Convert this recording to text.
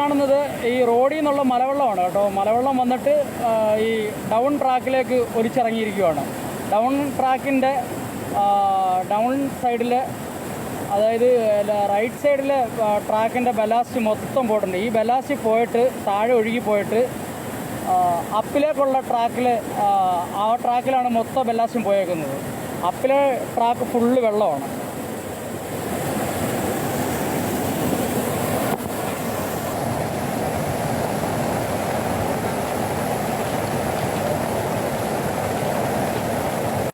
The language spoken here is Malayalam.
കാണുന്നത് ഈ റോഡിൽ നിന്നുള്ള മലവെള്ളമാണ് കേട്ടോ. മലവെള്ളം വന്നിട്ട് ഈ ഡൗൺ ട്രാക്കിലേക്ക് ഒലിച്ചിറങ്ങിയിരിക്കുകയാണ്. ഡൗൺ ട്രാക്കിൻ്റെ ഡൗൺ സൈഡിൽ, അതായത് റൈറ്റ് സൈഡിലെ ട്രാക്കിൻ്റെ ബലാസ്റ്റ് മൊത്തം പോയിട്ടുണ്ട്. ഈ ബലാസ്റ്റ് പോയിട്ട് താഴെ ഒഴുകി പോയിട്ട് അപ്പിലേക്കുള്ള ട്രാക്കിൽ, ആ ട്രാക്കിലാണ് മൊത്തം ബലാസ്റ്റും പോയേക്കുന്നത്. അപ്പിലെ ട്രാക്ക് ഫുള്ള് വെള്ളമാണ്.